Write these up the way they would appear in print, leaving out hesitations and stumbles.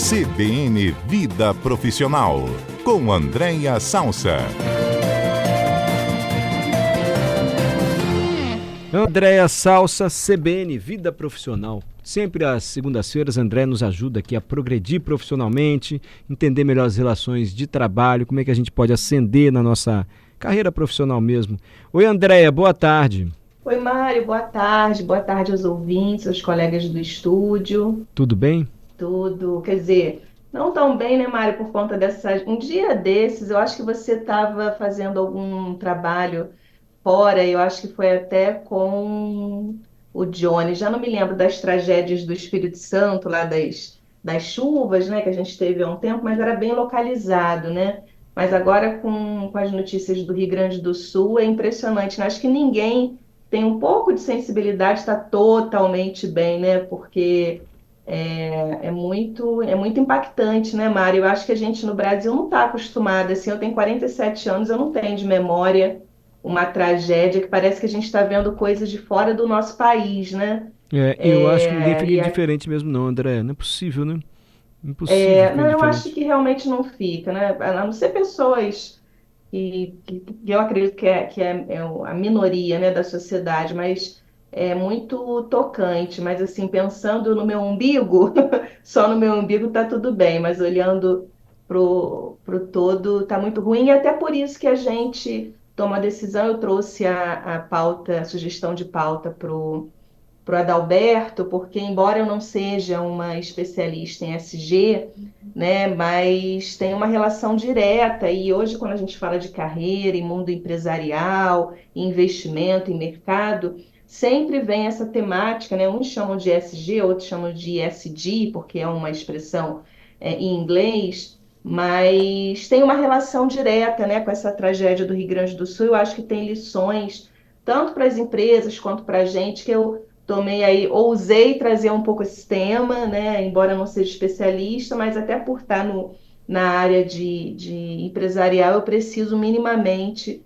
CBN Vida Profissional, com Andréia Salsa. Andréia Salsa, CBN Vida Profissional. Sempre às segundas-feiras, André nos ajuda aqui a progredir profissionalmente, entender melhor as relações de trabalho, como é que a gente pode ascender na nossa carreira profissional mesmo. Oi, Andréia, boa tarde. Oi, Mário, boa tarde. Boa tarde aos ouvintes, aos colegas do estúdio. Tudo bem? Tudo, quer dizer, não tão bem, né, Mário, por conta dessa... Um dia desses, eu acho que você estava fazendo algum trabalho fora, eu acho que foi até com o Johnny. Já não me lembro das tragédias do Espírito Santo, lá das chuvas, né, que a gente teve há um tempo, mas era bem localizado, né? Mas agora com as notícias do Rio Grande do Sul é impressionante, né? Acho que ninguém tem um pouco de sensibilidade, está totalmente bem, né? Porque é muito impactante, né, Mário? Eu acho que a gente no Brasil não está acostumado, assim, eu tenho 47 anos, eu não tenho de memória uma tragédia que parece que a gente está vendo coisas de fora do nosso país, né? Eu acho que ninguém É, fica e diferente mesmo não, André. Não é possível, né? Impossível ficar não, eu acho diferente. que realmente não fica, né? A não ser pessoas que eu acredito que é a minoria, né, da sociedade, mas é muito tocante. Mas assim, pensando no meu umbigo, só no meu umbigo tá tudo bem, mas olhando pro todo tá muito ruim, e até por isso que a gente toma a decisão. Eu trouxe a pauta, a sugestão de pauta para o Adalberto, porque embora eu não seja uma especialista em SG, né, mas tem uma relação direta. E hoje, quando a gente fala de carreira, em mundo empresarial, investimento, em mercado, sempre vem essa temática, né? Uns chamam de SG, outros chamam de ESG, porque é uma expressão em inglês. Mas tem uma relação direta, né, com essa tragédia do Rio Grande do Sul. Eu acho que tem lições tanto para as empresas quanto para a gente, que eu tomei aí, ousei trazer um pouco esse tema, né? Embora eu não seja especialista, mas até por estar na área de empresarial, eu preciso minimamente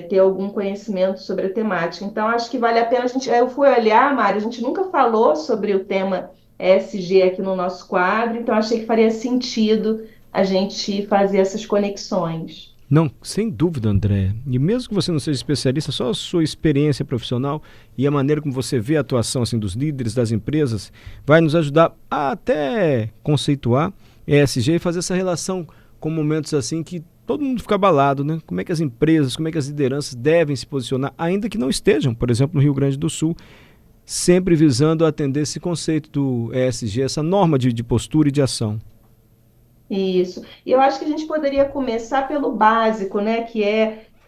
ter algum conhecimento sobre a temática. Então, acho que vale a pena a gente. Eu fui olhar, Mário, a gente nunca falou sobre o tema ESG aqui no nosso quadro, então achei que faria sentido a gente fazer essas conexões. Não, sem dúvida, André. E mesmo que você não seja especialista, só a sua experiência profissional e a maneira como você vê a atuação assim, dos líderes das empresas vai nos ajudar a até conceituar ESG e fazer essa relação com momentos assim que todo mundo fica abalado, né? Como é que as empresas, como é que as lideranças devem se posicionar, ainda que não estejam, por exemplo, no Rio Grande do Sul, sempre visando atender esse conceito do ESG, essa norma de postura e de ação. Isso. E eu acho que a gente poderia começar pelo básico, né? Que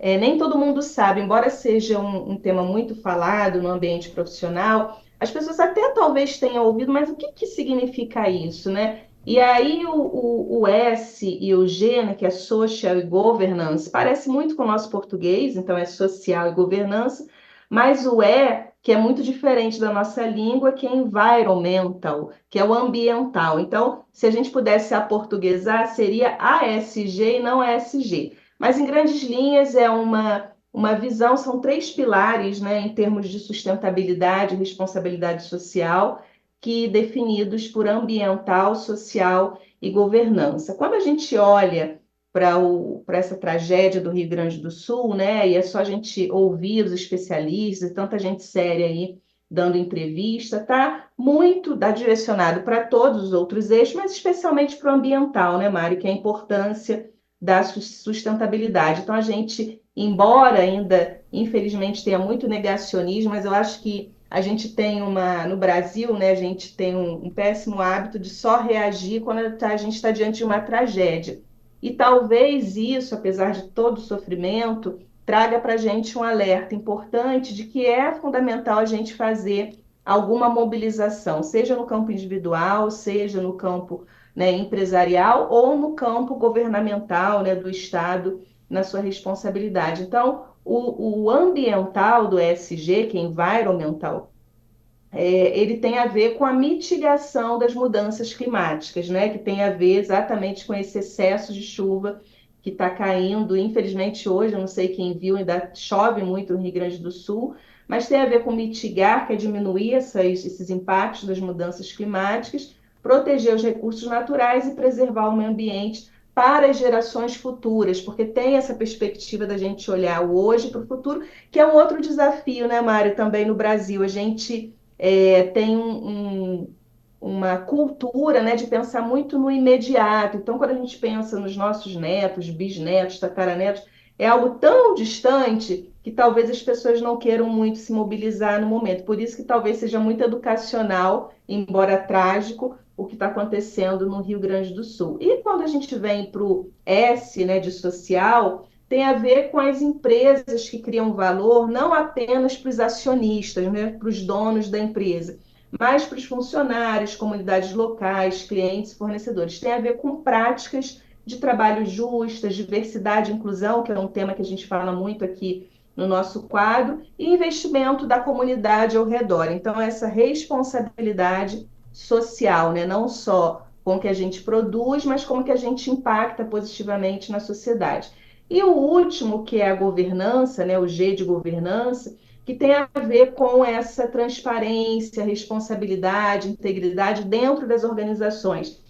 nem todo mundo sabe, embora seja um tema muito falado no ambiente profissional, as pessoas até talvez tenham ouvido, mas o que que significa isso, né? E aí o S e o G, né, que é Social e Governance, parece muito com o nosso português, então é social e governança, mas o E, que é muito diferente da nossa língua, que é environmental, que é o ambiental. Então, se a gente pudesse aportuguesar, seria ASG e não ESG. Mas, em grandes linhas, é uma visão, são três pilares, né, em termos de sustentabilidade e responsabilidade social, que definidos por ambiental, social e governança. Quando a gente olha para essa tragédia do Rio Grande do Sul, né? E é só a gente ouvir os especialistas e tanta gente séria aí dando entrevista, tá muito direcionado para todos os outros eixos, mas especialmente para o ambiental, né, Mário? Que é a importância da sustentabilidade. Então, a gente, embora ainda, infelizmente, tenha muito negacionismo, mas eu acho que a gente tem no Brasil, né, a gente tem um péssimo hábito de só reagir quando a gente está diante de uma tragédia. E talvez isso, apesar de todo o sofrimento, traga para a gente um alerta importante de que é fundamental a gente fazer alguma mobilização, seja no campo individual, seja no campo, né, empresarial ou no campo governamental, né, do Estado, na sua responsabilidade. Então, o ambiental do ESG, que é environmental, ele tem a ver com a mitigação das mudanças climáticas, né? Que tem a ver exatamente com esse excesso de chuva que está caindo. Infelizmente, hoje, eu não sei quem viu, ainda chove muito no Rio Grande do Sul, mas tem a ver com mitigar, que é diminuir esses impactos das mudanças climáticas, proteger os recursos naturais e preservar o meio ambiente para as gerações futuras, porque tem essa perspectiva da gente olhar o hoje para o futuro, que é um outro desafio, né, Mário, também no Brasil. A gente tem uma cultura, né, de pensar muito no imediato. Então, quando a gente pensa nos nossos netos, bisnetos, tataranetos, é algo tão distante que talvez as pessoas não queiram muito se mobilizar no momento. Por isso que talvez seja muito educacional, embora trágico, o que está acontecendo no Rio Grande do Sul. E quando a gente vem para o S, né, de social, tem a ver com as empresas que criam valor, não apenas para os acionistas, né, para os donos da empresa, mas para os funcionários, comunidades locais, clientes, fornecedores. Tem a ver com práticas de trabalho justas, diversidade e inclusão, que é um tema que a gente fala muito aqui no nosso quadro, e investimento da comunidade ao redor. Então, essa responsabilidade social, né? Não só com o que a gente produz, mas como que a gente impacta positivamente na sociedade. E o último, que é a governança, né? O G de governança, que tem a ver com essa transparência, responsabilidade, integridade dentro das organizações.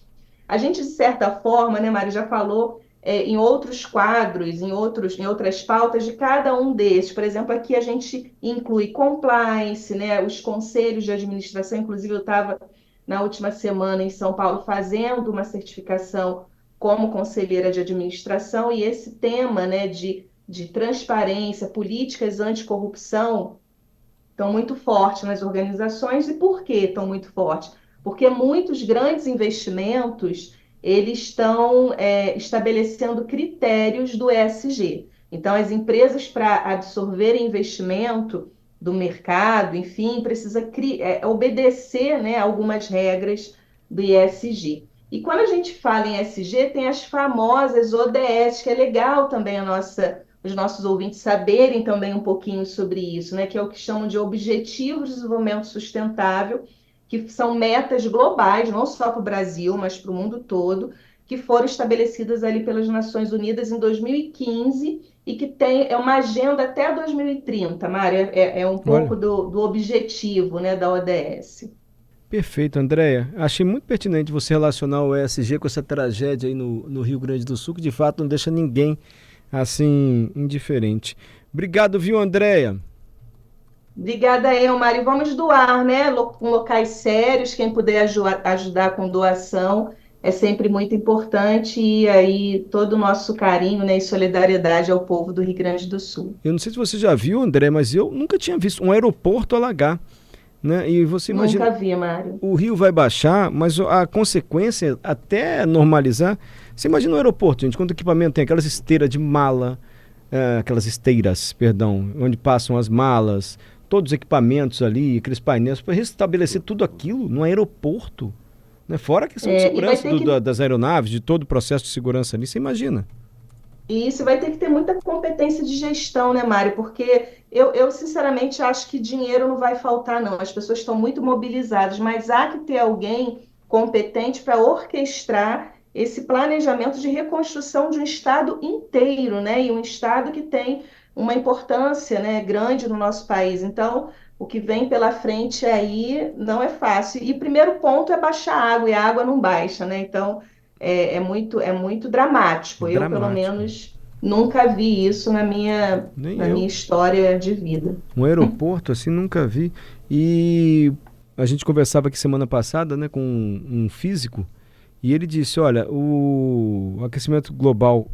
A gente, de certa forma, né, Mari, já falou em outros quadros, em outras pautas de cada um desses. Por exemplo, aqui a gente inclui compliance, né, os conselhos de administração. Inclusive, eu estava na última semana em São Paulo fazendo uma certificação como conselheira de administração, e esse tema, né, de transparência, políticas anticorrupção, estão muito fortes nas organizações. E por que estão muito fortes? Porque muitos grandes investimentos eles estão estabelecendo critérios do ESG. Então, as empresas, para absorverem investimento do mercado, enfim, precisa obedecer, né, algumas regras do ESG. E quando a gente fala em ESG, tem as famosas ODS, que é legal também os nossos ouvintes saberem também um pouquinho sobre isso, né? Que é o que chamam de Objetivos de Desenvolvimento Sustentável, que são metas globais, não só para o Brasil, mas para o mundo todo, que foram estabelecidas ali pelas Nações Unidas em 2015 e que é uma agenda até 2030, Mária, é um pouco do objetivo, né, da ODS. Perfeito, Andréia. Achei muito pertinente você relacionar o ESG com essa tragédia aí no Rio Grande do Sul, que de fato não deixa ninguém assim indiferente. Obrigado, viu, Andréia? Obrigada, Elmar. E vamos doar, né? Com locais sérios, quem puder ajudar com doação é sempre muito importante. E aí, todo o nosso carinho, né, e solidariedade ao povo do Rio Grande do Sul. Eu não sei se você já viu, André, mas eu nunca tinha visto um aeroporto alagar, né? E você imagina, nunca vi, Mário. O rio vai baixar, mas a consequência, até normalizar, você imagina um aeroporto, gente, quando o equipamento tem aquelas esteiras, onde passam as malas, todos os equipamentos ali, aqueles painéis, para restabelecer tudo aquilo no aeroporto, né? Fora a questão de segurança das aeronaves, de todo o processo de segurança ali, você imagina. E isso vai ter que ter muita competência de gestão, né, Mário? Porque eu sinceramente acho que dinheiro não vai faltar, não. As pessoas estão muito mobilizadas, mas há que ter alguém competente para orquestrar esse planejamento de reconstrução de um estado inteiro, né? E um estado que tem uma importância, né, grande no nosso país. Então, o que vem pela frente aí não é fácil. E o primeiro ponto é baixar a água, e a água não baixa, né? Então, é muito dramático. Eu, pelo menos, nunca vi isso na minha história de vida. Um aeroporto, assim, nunca vi. E a gente conversava aqui semana passada, né, com um físico, e ele disse, olha, o aquecimento global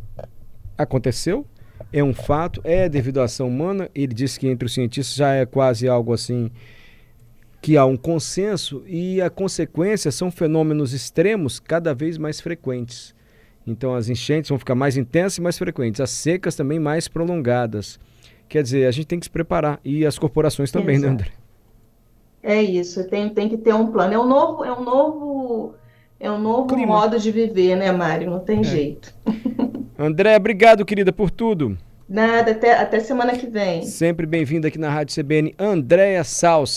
aconteceu, é um fato, é devido à ação humana. Ele disse que entre os cientistas já é quase algo assim, que há um consenso, e a consequência são fenômenos extremos cada vez mais frequentes. Então as enchentes vão ficar mais intensas e mais frequentes, as secas também mais prolongadas. Quer dizer, a gente tem que se preparar, e as corporações também, Exato. né, André? É isso, tem que ter um plano. É um novo modo de viver, né, Mário? Não tem jeito. André, obrigado, querida, por tudo. Nada, até semana que vem. Sempre bem-vinda aqui na Rádio CBN, Andréia Salsa.